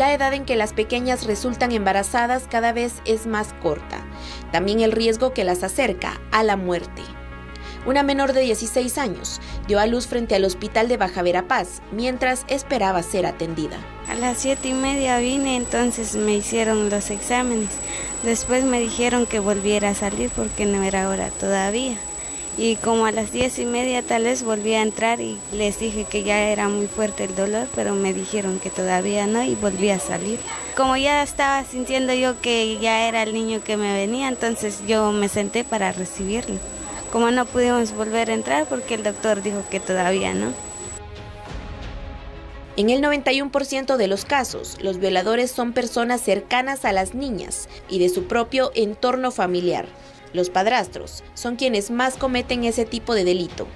La edad en que las pequeñas resultan embarazadas cada vez es más corta. También el riesgo que las acerca a la muerte. Una menor de 16 años dio a luz frente al hospital de Baja Verapaz mientras esperaba ser atendida. A las 7:30 vine, entonces me hicieron los exámenes. Después me dijeron que volviera a salir porque no era hora todavía. Y como a las 10:30 tal vez volví a entrar y les dije que ya era muy fuerte el dolor, pero me dijeron que todavía no y volví a salir. Como ya estaba sintiendo yo que ya era el niño que me venía, entonces yo me senté para recibirlo. Como no pudimos volver a entrar porque el doctor dijo que todavía no. En el 91% de los casos, los violadores son personas cercanas a las niñas y de su propio entorno familiar. Los padrastros son quienes más cometen ese tipo de delito,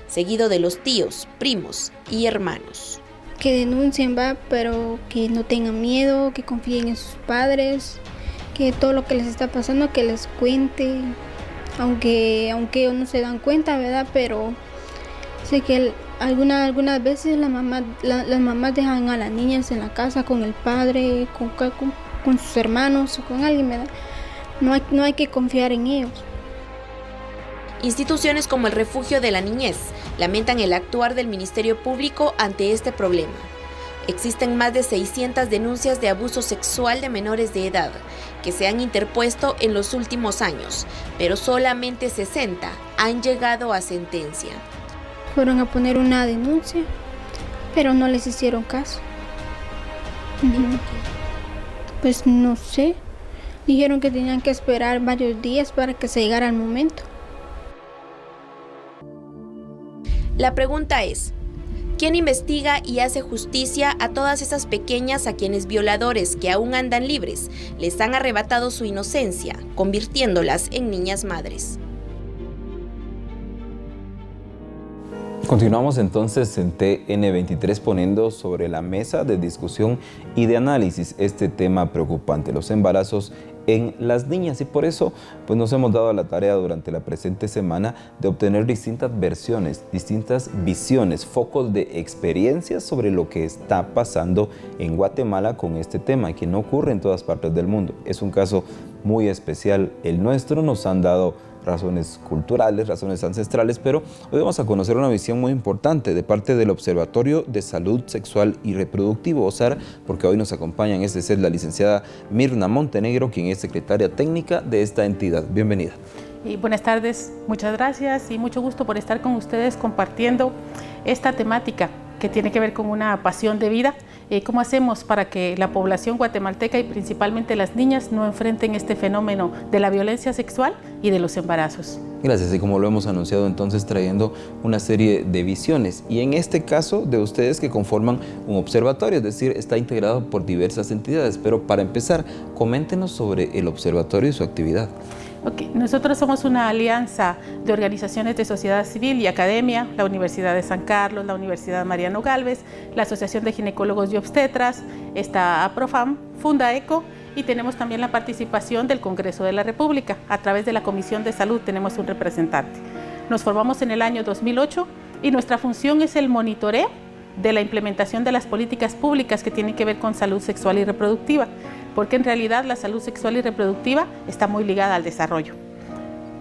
seguido de los tíos, primos y hermanos. Que denuncien, pero que no tengan miedo, que confíen en sus padres, que todo lo que les está pasando, que les cuente, aunque ellos no se dan cuenta, ¿verdad? Pero sé que algunas veces las mamás dejan a las niñas en la casa con el padre, con sus hermanos o con alguien, ¿verdad? No hay que confiar en ellos. Instituciones como el Refugio de la Niñez lamentan el actuar del Ministerio Público ante este problema. Existen más de 600 denuncias de abuso sexual de menores de edad que se han interpuesto en los últimos años, pero solamente 60 han llegado a sentencia. Fueron a poner una denuncia, pero no les hicieron caso. Pues no sé. Dijeron que tenían que esperar varios días para que se llegara el momento. La pregunta es, ¿quién investiga y hace justicia a todas esas pequeñas a quienes violadores que aún andan libres les han arrebatado su inocencia, convirtiéndolas en niñas madres? Continuamos entonces en TN23 poniendo sobre la mesa de discusión y de análisis este tema preocupante, los embarazos en las niñas, y por eso pues nos hemos dado a la tarea durante la presente semana de obtener distintas versiones, distintas visiones, focos de experiencias sobre lo que está pasando en Guatemala con este tema, que no ocurre en todas partes del mundo. Es un caso muy especial el nuestro, nos han dado razones culturales, razones ancestrales, pero hoy vamos a conocer una visión muy importante de parte del Observatorio de Salud Sexual y Reproductivo, OSAR, porque hoy nos acompaña en este set la licenciada Mirna Montenegro, quien es secretaria técnica de esta entidad. Bienvenida. Y buenas tardes, muchas gracias y mucho gusto por estar con ustedes compartiendo esta temática que tiene que ver con una pasión de vida. ¿Cómo hacemos para que la población guatemalteca y principalmente las niñas no enfrenten este fenómeno de la violencia sexual y de los embarazos? Gracias, y como lo hemos anunciado entonces trayendo una serie de visiones, y en este caso de ustedes que conforman un observatorio, es decir, está integrado por diversas entidades, pero para empezar, coméntenos sobre el observatorio y su actividad. Nosotros somos una alianza de organizaciones de sociedad civil y academia, la Universidad de San Carlos, la Universidad Mariano Gálvez, la Asociación de Ginecólogos y Obstetras, está APROFAM, Fundaeco, y tenemos también la participación del Congreso de la República. A través de la Comisión de Salud tenemos un representante. Nos formamos en el año 2008 y nuestra función es el monitoreo de la implementación de las políticas públicas que tienen que ver con salud sexual y reproductiva, porque en realidad la salud sexual y reproductiva está muy ligada al desarrollo.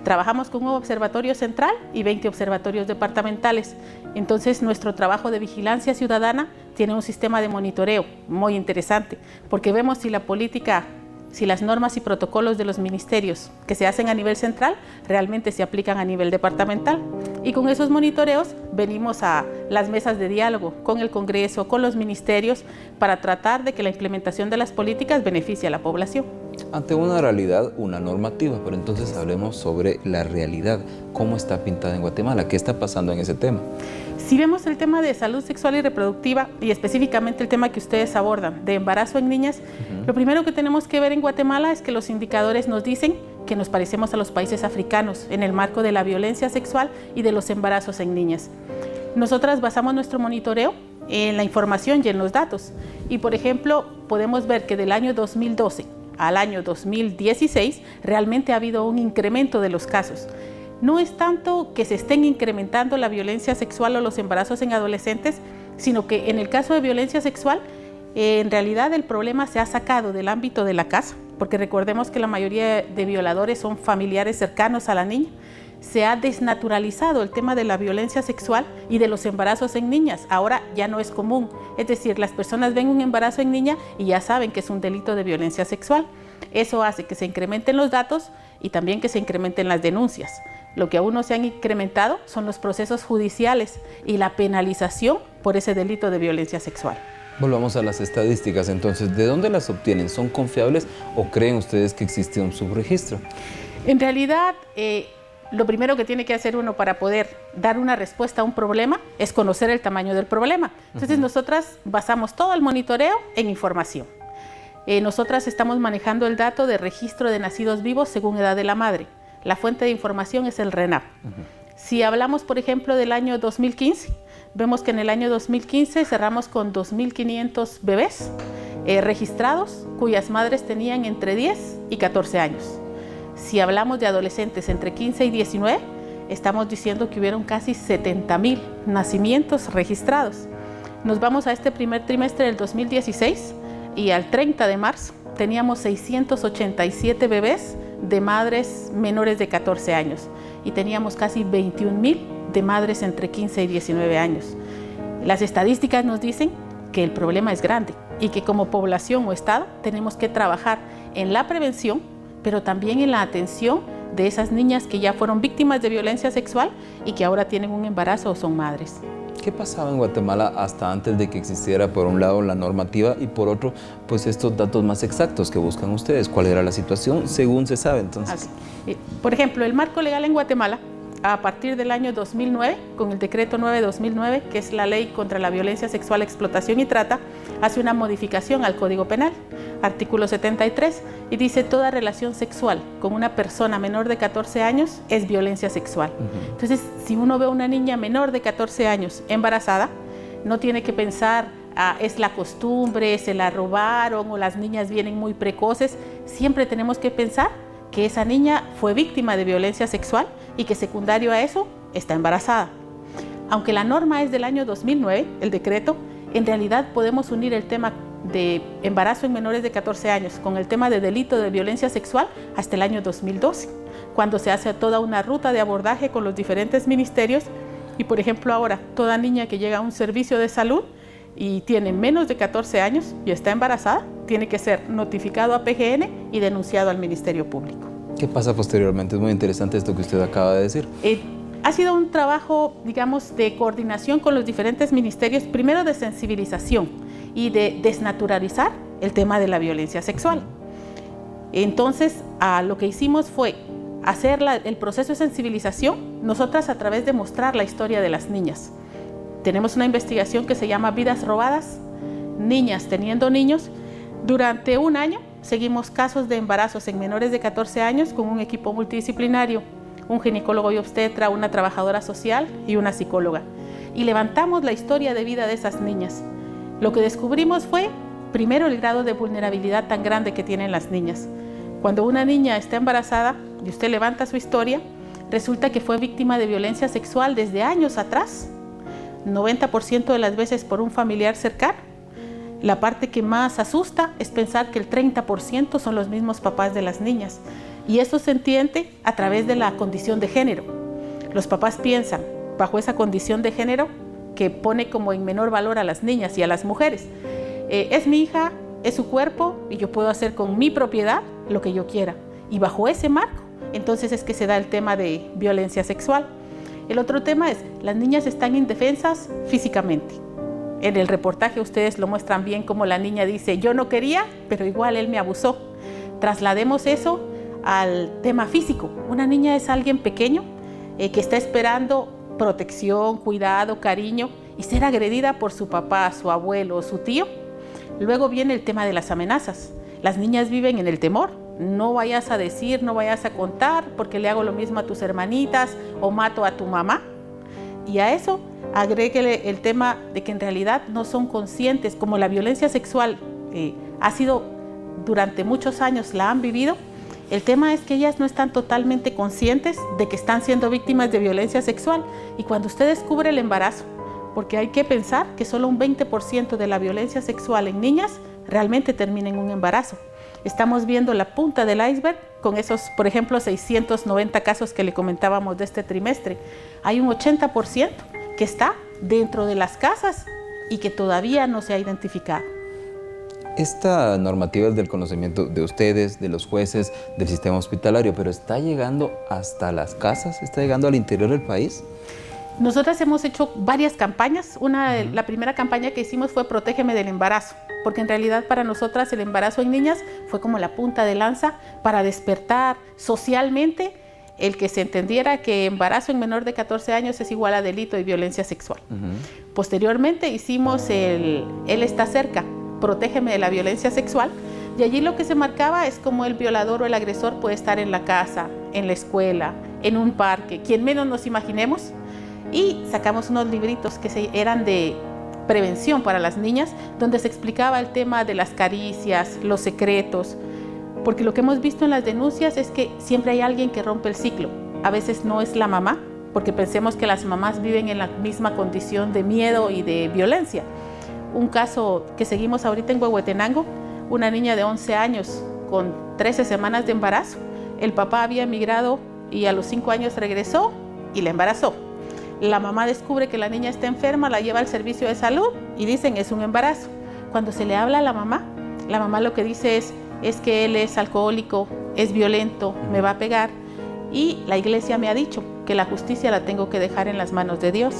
Trabajamos con un observatorio central y 20 observatorios departamentales. Entonces nuestro trabajo de vigilancia ciudadana tiene un sistema de monitoreo muy interesante, porque vemos si la política, si las normas y protocolos de los ministerios que se hacen a nivel central realmente se aplican a nivel departamental. Y con esos monitoreos venimos a las mesas de diálogo con el Congreso, con los ministerios, para tratar de que la implementación de las políticas beneficie a la población. Ante una realidad, una normativa, pero entonces hablemos sobre la realidad. ¿Cómo está pintada en Guatemala? ¿Qué está pasando en ese tema? Si vemos el tema de salud sexual y reproductiva, y específicamente el tema que ustedes abordan, de embarazo en niñas, lo primero que tenemos que ver en Guatemala es que los indicadores nos dicen que nos parecemos a los países africanos en el marco de la violencia sexual y de los embarazos en niñas. Nosotras basamos nuestro monitoreo en la información y en los datos. Y por ejemplo, podemos ver que del año 2012 al año 2016 realmente ha habido un incremento de los casos. No es tanto que se estén incrementando la violencia sexual o los embarazos en adolescentes, sino que en el caso de violencia sexual En realidad el problema se ha sacado del ámbito de la casa, porque recordemos que la mayoría de violadores son familiares cercanos a la niña. Se ha desnaturalizado el tema de la violencia sexual y de los embarazos en niñas. Ahora ya no es común. Es decir, las personas ven un embarazo en niña y ya saben que es un delito de violencia sexual. Eso hace que se incrementen los datos y también que se incrementen las denuncias. Lo que aún no se han incrementado son los procesos judiciales y la penalización por ese delito de violencia sexual. Volvamos a las estadísticas, entonces, ¿de dónde las obtienen? ¿Son confiables o creen ustedes que existe un subregistro? En realidad, lo primero que tiene que hacer uno para poder dar una respuesta a un problema es conocer el tamaño del problema. Entonces, nosotras basamos todo el monitoreo en información. Nosotras estamos manejando el dato de registro de nacidos vivos según edad de la madre. La fuente de información es el RENAP. Si hablamos, por ejemplo, del año 2015, vemos que en el año 2015 cerramos con 2.500 bebés registrados, cuyas madres tenían entre 10 y 14 años. Si hablamos de adolescentes entre 15 y 19, estamos diciendo que hubieron casi 70.000 nacimientos registrados. Nos vamos a este primer trimestre del 2016 y al 30 de marzo teníamos 687 bebés de madres menores de 14 años y teníamos casi 21.000 de madres entre 15 y 19 años. Las estadísticas nos dicen que el problema es grande y que como población o Estado tenemos que trabajar en la prevención, pero también en la atención de esas niñas que ya fueron víctimas de violencia sexual y que ahora tienen un embarazo o son madres. ¿Qué pasaba en Guatemala hasta antes de que existiera, por un lado, la normativa y por otro, pues estos datos más exactos que buscan ustedes? ¿Cuál era la situación según se sabe entonces? Por ejemplo, el marco legal en Guatemala, a partir del año 2009, con el decreto 9/2009, que es la ley contra la violencia sexual, explotación y trata, hace una modificación al Código Penal, artículo 73, y dice: toda relación sexual con una persona menor de 14 años es violencia sexual. Entonces, si uno ve a una niña menor de 14 años embarazada, no tiene que pensar, es la costumbre, se la robaron o las niñas vienen muy precoces. Siempre tenemos que pensar que esa niña fue víctima de violencia sexual y que secundario a eso está embarazada. Aunque la norma es del año 2009, el decreto, en realidad podemos unir el tema de embarazo en menores de 14 años con el tema de delito de violencia sexual hasta el año 2012, cuando se hace toda una ruta de abordaje con los diferentes ministerios y, por ejemplo, ahora toda niña que llega a un servicio de salud y tiene menos de 14 años y está embarazada, tiene que ser notificado a PGN y denunciado al Ministerio Público. ¿Qué pasa posteriormente? Es muy interesante esto que usted acaba de decir. Ha sido un trabajo, digamos, de coordinación con los diferentes ministerios, primero de sensibilización y de desnaturalizar el tema de la violencia sexual. Entonces, lo que hicimos fue hacer el proceso de sensibilización, nosotras a través de mostrar la historia de las niñas. Tenemos una investigación que se llama Vidas Robadas, Niñas Teniendo Niños. Durante un año seguimos casos de embarazos en menores de 14 años con un equipo multidisciplinario, un ginecólogo y obstetra, una trabajadora social y una psicóloga. Y levantamos la historia de vida de esas niñas. Lo que descubrimos fue, primero, el grado de vulnerabilidad tan grande que tienen las niñas. Cuando una niña está embarazada y usted levanta su historia, resulta que fue víctima de violencia sexual desde años atrás, 90% de las veces por un familiar cercano. La parte que más asusta es pensar que el 30% son los mismos papás de las niñas. Y eso se entiende a través de la condición de género. Los papás piensan, bajo esa condición de género, que pone como en menor valor a las niñas y a las mujeres. Es mi hija, es su cuerpo y yo puedo hacer con mi propiedad lo que yo quiera. Y bajo ese marco, entonces es que se da el tema de violencia sexual. El otro tema es, las niñas están indefensas físicamente. En el reportaje ustedes lo muestran bien, como la niña dice: yo no quería, pero igual él me abusó. Traslademos eso al tema físico. Una niña es alguien pequeño que está esperando protección, cuidado, cariño, y ser agredida por su papá, su abuelo o su tío. Luego viene el tema de las amenazas. Las niñas viven en el temor. No vayas a decir, no vayas a contar, porque le hago lo mismo a tus hermanitas o mato a tu mamá. Y a eso agréguele el tema de que en realidad no son conscientes, como la violencia sexual ha sido durante muchos años, la han vivido. El tema es que ellas no están totalmente conscientes de que están siendo víctimas de violencia sexual. Y cuando usted descubre el embarazo, porque hay que pensar que solo un 20% de la violencia sexual en niñas realmente termina en un embarazo. Estamos viendo la punta del iceberg con esos, por ejemplo, 690 casos que le comentábamos de este trimestre. Hay un 80% que está dentro de las casas y que todavía no se ha identificado. Esta normativa es del conocimiento de ustedes, de los jueces, del sistema hospitalario, pero ¿está llegando hasta las casas? ¿Está llegando al interior del país? Nosotras hemos hecho varias campañas. La primera campaña que hicimos fue Protégeme del embarazo, porque en realidad para nosotras el embarazo en niñas fue como la punta de lanza para despertar socialmente el que se entendiera que embarazo en menor de 14 años es igual a delito y violencia sexual. Posteriormente hicimos Él está cerca, Protégeme de la violencia sexual, y allí lo que se marcaba es cómo el violador o el agresor puede estar en la casa, en la escuela, en un parque, quien menos nos imaginemos, y sacamos unos libritos que eran de prevención para las niñas, donde se explicaba el tema de las caricias, los secretos, porque lo que hemos visto en las denuncias es que siempre hay alguien que rompe el ciclo. A veces no es la mamá, porque pensemos que las mamás viven en la misma condición de miedo y de violencia. Un caso que seguimos ahorita en Huehuetenango, una niña de 11 años con 13 semanas de embarazo. El papá había emigrado y a los 5 años regresó y la embarazó. La mamá descubre que la niña está enferma, la lleva al servicio de salud y dicen es un embarazo. Cuando se le habla a la mamá lo que dice es que él es alcohólico, es violento, me va a pegar, y la iglesia me ha dicho que la justicia la tengo que dejar en las manos de Dios.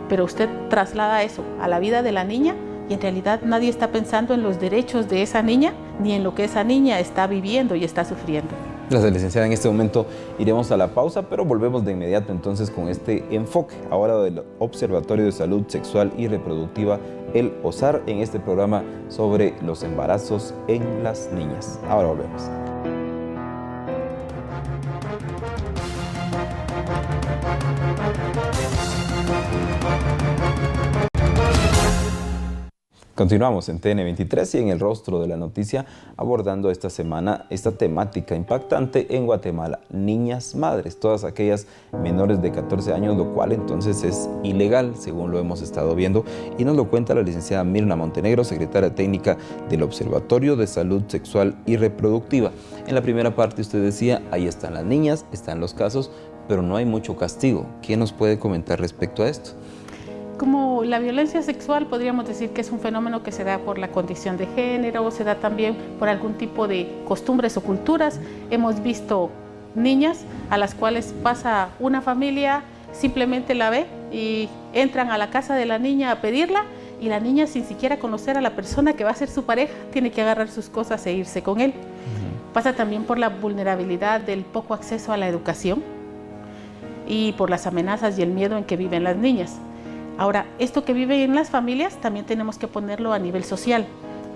Pero usted traslada eso a la vida de la niña y en realidad nadie está pensando en los derechos de esa niña ni en lo que esa niña está viviendo y está sufriendo. Gracias, licenciada. En este momento iremos a la pausa, pero volvemos de inmediato entonces con este enfoque ahora del Observatorio de Salud Sexual y Reproductiva, el OSAR, en este programa sobre los embarazos en las niñas. Ahora volvemos. Continuamos en TN23 y en el rostro de la noticia abordando esta semana esta temática impactante en Guatemala, niñas madres, todas aquellas menores de 14 años, lo cual entonces es ilegal, según lo hemos estado viendo, y nos lo cuenta la licenciada Mirna Montenegro, secretaria técnica del Observatorio de Salud Sexual y Reproductiva. En la primera parte usted decía, ahí están las niñas, están los casos, pero no hay mucho castigo. ¿Qué nos puede comentar respecto a esto? Como la violencia sexual, podríamos decir que es un fenómeno que se da por la condición de género, se da también por algún tipo de costumbres o culturas. Hemos visto niñas a las cuales pasa una familia, simplemente la ve y entran a la casa de la niña a pedirla, y la niña, sin siquiera conocer a la persona que va a ser su pareja, tiene que agarrar sus cosas e irse con él. Pasa también por la vulnerabilidad del poco acceso a la educación y por las amenazas y el miedo en que viven las niñas. Ahora, esto que vive en las familias también tenemos que ponerlo a nivel social,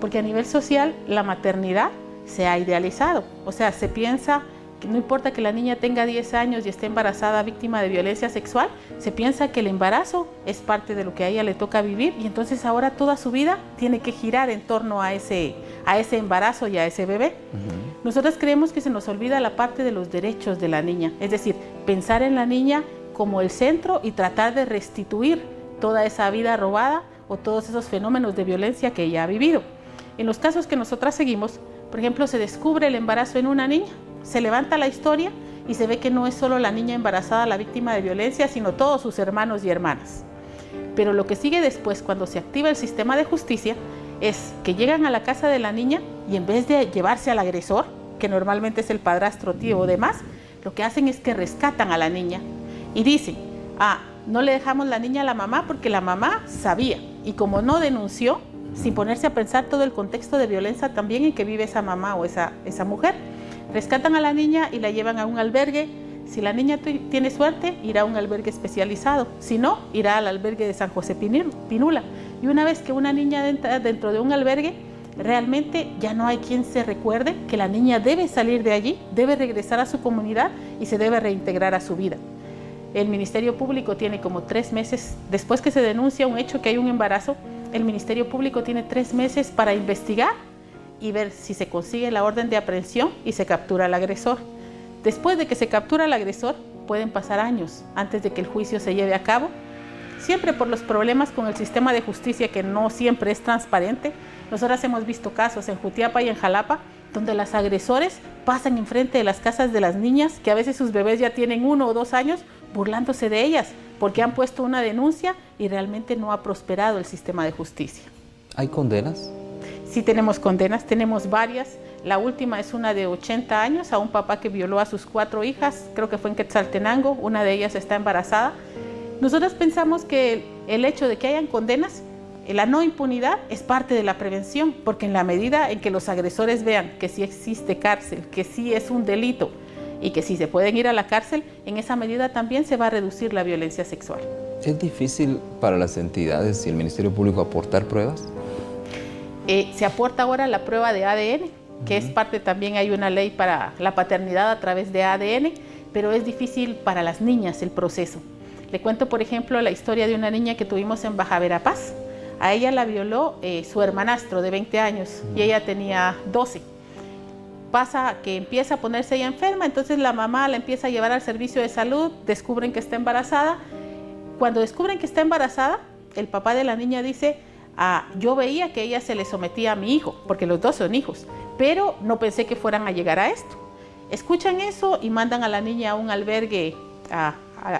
porque a nivel social la maternidad se ha idealizado. O sea, se piensa que no importa que la niña tenga 10 años y esté embarazada, víctima de violencia sexual, se piensa que el embarazo es parte de lo que a ella le toca vivir, y entonces ahora toda su vida tiene que girar en torno a ese embarazo y a ese bebé. Nosotros creemos que se nos olvida la parte de los derechos de la niña, es decir, pensar en la niña como el centro y tratar de restituir toda esa vida robada o todos esos fenómenos de violencia que ella ha vivido. En los casos que nosotras seguimos, por ejemplo, se descubre el embarazo en una niña, se levanta la historia y se ve que no es solo la niña embarazada la víctima de violencia, sino todos sus hermanos y hermanas. Pero lo que sigue después, cuando se activa el sistema de justicia, es que llegan a la casa de la niña y en vez de llevarse al agresor, que normalmente es el padrastro, tío o demás, lo que hacen es que rescatan a la niña y dicen, no le dejamos la niña a la mamá porque la mamá sabía, y como no denunció, sin ponerse a pensar todo el contexto de violencia también en que vive esa mamá o esa mujer, rescatan a la niña y la llevan a un albergue. Si la niña tiene suerte, irá a un albergue especializado, si no, irá al albergue de San José Pinula. Y una vez que una niña entra dentro de un albergue, realmente ya no hay quien se recuerde que la niña debe salir de allí, debe regresar a su comunidad y se debe reintegrar a su vida. El Ministerio Público tiene como 3 meses, después que se denuncia un hecho que hay un embarazo, el Ministerio Público tiene 3 meses para investigar y ver si se consigue la orden de aprehensión y se captura al agresor. Después de que se captura al agresor, pueden pasar años antes de que el juicio se lleve a cabo, siempre por los problemas con el sistema de justicia que no siempre es transparente. Nosotras hemos visto casos en Jutiapa y en Jalapa donde los agresores pasan enfrente de las casas de las niñas, que a veces sus bebés ya tienen 1 o 2 años, burlándose de ellas, porque han puesto una denuncia y realmente no ha prosperado el sistema de justicia. ¿Hay condenas? Sí tenemos condenas, tenemos varias. La última es una de 80 años a un papá que violó a sus 4 hijas, creo que fue en Quetzaltenango, una de ellas está embarazada. Nosotros pensamos que el hecho de que hayan condenas, la no impunidad es parte de la prevención, porque en la medida en que los agresores vean que sí existe cárcel, que sí es un delito y que sí se pueden ir a la cárcel, en esa medida también se va a reducir la violencia sexual. ¿Es difícil para las entidades y el Ministerio Público aportar pruebas? Se aporta ahora la prueba de ADN, que es parte también, hay una ley para la paternidad a través de ADN, pero es difícil para las niñas el proceso. Le cuento, por ejemplo, la historia de una niña que tuvimos en Baja Verapaz. A ella la violó su hermanastro de 20 años y ella tenía 12. Pasa que empieza a ponerse ella enferma, entonces la mamá la empieza a llevar al servicio de salud, descubren que está embarazada. Cuando descubren que está embarazada, el papá de la niña dice: yo veía que ella se le sometía a mi hijo, porque los 2 son hijos, pero no pensé que fueran a llegar a esto. Escuchan eso y mandan a la niña a un albergue a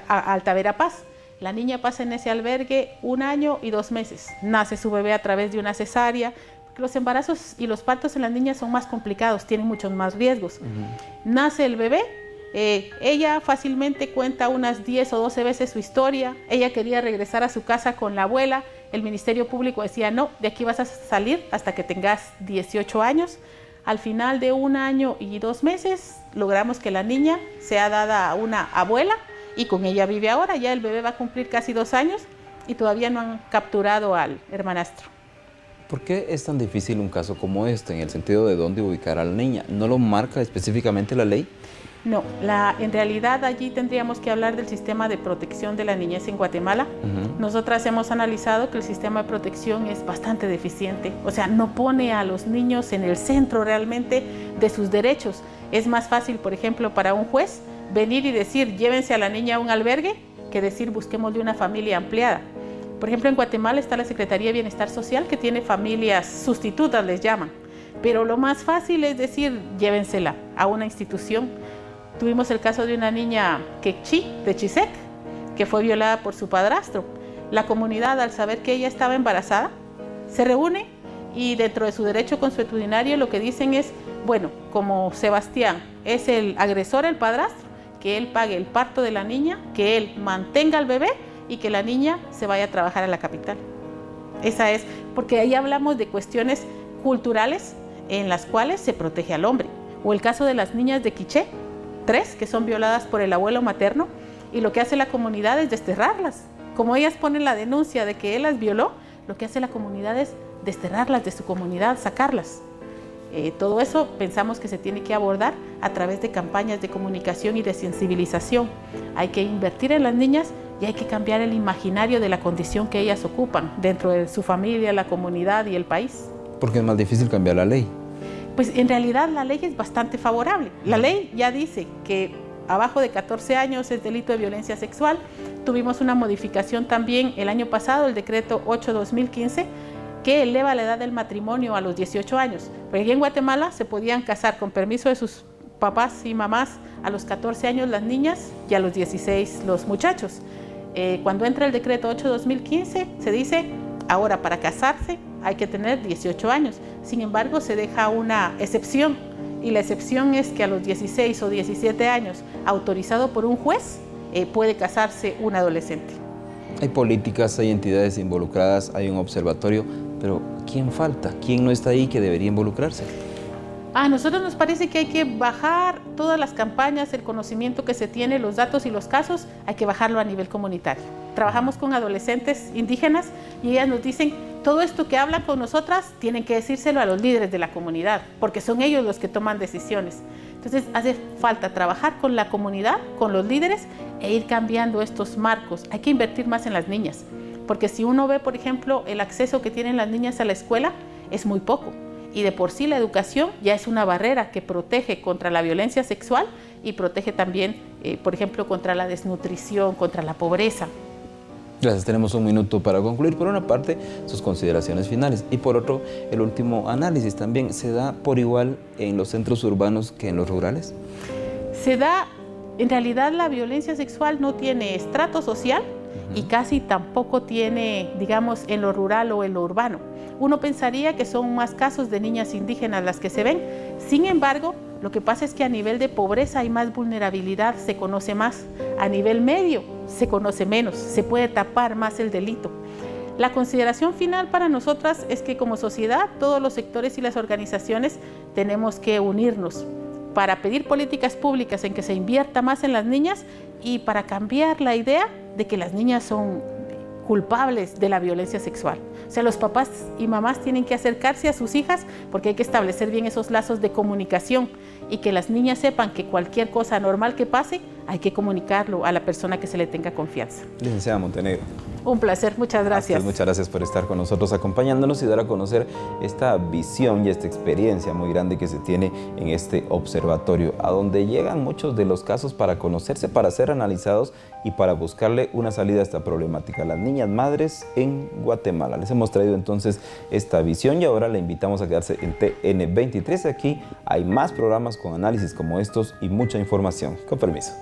Alta Verapaz. La niña pasa en ese albergue 1 año y 2 meses. Nace su bebé a través de una cesárea. Los embarazos y los partos en las niñas son más complicados, tienen muchos más riesgos. Nace el bebé, ella fácilmente cuenta unas 10 o 12 veces su historia. Ella quería regresar a su casa con la abuela. El Ministerio Público decía: no, de aquí vas a salir hasta que tengas 18 años. Al final de 1 año y 2 meses logramos que la niña sea dada a una abuela y con ella vive ahora. Ya el bebé va a cumplir casi 2 años y todavía no han capturado al hermanastro. ¿Por qué es tan difícil un caso como este, en el sentido de dónde ubicar a la niña? ¿No lo marca específicamente la ley? No, en realidad allí tendríamos que hablar del sistema de protección de la niñez en Guatemala. Nosotras hemos analizado que el sistema de protección es bastante deficiente, o sea, no pone a los niños en el centro realmente de sus derechos. Es más fácil, por ejemplo, para un juez venir y decir: llévense a la niña a un albergue, que decir: busquémosle una familia ampliada. Por ejemplo, en Guatemala está la Secretaría de Bienestar Social, que tiene familias sustitutas, les llaman, pero lo más fácil es decir: llévensela a una institución. Tuvimos el caso de una niña quechí de Chisec, que fue violada por su padrastro. La comunidad, al saber que ella estaba embarazada, se reúne y dentro de su derecho consuetudinario lo que dicen es: bueno, como Sebastián es el agresor, el padrastro, que él pague el parto de la niña, que él mantenga al bebé y que la niña se vaya a trabajar a la capital. Esa es, porque ahí hablamos de cuestiones culturales en las cuales se protege al hombre. O el caso de las niñas de Quiché, 3, que son violadas por el abuelo materno, y lo que hace la comunidad es desterrarlas. Como ellas ponen la denuncia de que él las violó, lo que hace la comunidad es desterrarlas de su comunidad, sacarlas. Todo eso pensamos que se tiene que abordar a través de campañas de comunicación y de sensibilización. Hay que invertir en las niñas y hay que cambiar el imaginario de la condición que ellas ocupan dentro de su familia, la comunidad y el país. ¿Por qué es más difícil cambiar la ley? Pues en realidad la ley es bastante favorable. La ley ya dice que abajo de 14 años es delito de violencia sexual. Tuvimos una modificación también el año pasado, el decreto 8/2015, que eleva la edad del matrimonio a los 18 años. Porque aquí en Guatemala se podían casar con permiso de sus papás y mamás a los 14 años las niñas y a los 16 los muchachos. Cuando entra el decreto 8/2015 se dice: ahora para casarse hay que tener 18 años. Sin embargo, se deja una excepción, y la excepción es que a los 16 o 17 años, autorizado por un juez, puede casarse un adolescente. Hay políticas, hay entidades involucradas, hay un observatorio, pero ¿quién falta? ¿Quién no está ahí que debería involucrarse? A nosotros nos parece que hay que bajar todas las campañas, el conocimiento que se tiene, los datos y los casos, hay que bajarlo a nivel comunitario. Trabajamos con adolescentes indígenas y ellas nos dicen: todo esto que hablan con nosotras tienen que decírselo a los líderes de la comunidad, porque son ellos los que toman decisiones. Entonces hace falta trabajar con la comunidad, con los líderes, e ir cambiando estos marcos. Hay que invertir más en las niñas, porque si uno ve, por ejemplo, el acceso que tienen las niñas a la escuela es muy poco. Y de por sí la educación ya es una barrera que protege contra la violencia sexual y protege también, por ejemplo, contra la desnutrición, contra la pobreza. Gracias, tenemos un minuto para concluir. Por una parte, sus consideraciones finales y por otro, el último análisis también. ¿Se da por igual en los centros urbanos que en los rurales? Se da, en realidad la violencia sexual no tiene estrato social y casi tampoco tiene, digamos, en lo rural o en lo urbano. Uno pensaría que son más casos de niñas indígenas las que se ven. Sin embargo, lo que pasa es que a nivel de pobreza hay más vulnerabilidad, se conoce más. A nivel medio se conoce menos, se puede tapar más el delito. La consideración final para nosotras es que como sociedad, todos los sectores y las organizaciones tenemos que unirnos para pedir políticas públicas en que se invierta más en las niñas y para cambiar la idea de que las niñas son culpables de la violencia sexual. O sea, los papás y mamás tienen que acercarse a sus hijas porque hay que establecer bien esos lazos de comunicación y que las niñas sepan que cualquier cosa normal que pase hay que comunicarlo a la persona que se le tenga confianza. Licenciada Montenegro. Un placer, muchas gracias. Muchas gracias por estar con nosotros acompañándonos y dar a conocer esta visión y esta experiencia muy grande que se tiene en este observatorio, a donde llegan muchos de los casos para conocerse, para ser analizados y para buscarle una salida a esta problemática. Las niñas madres en Guatemala. Les hemos traído entonces esta visión y ahora le invitamos a quedarse en TN23. Aquí hay más programas con análisis como estos y mucha información. Con permiso.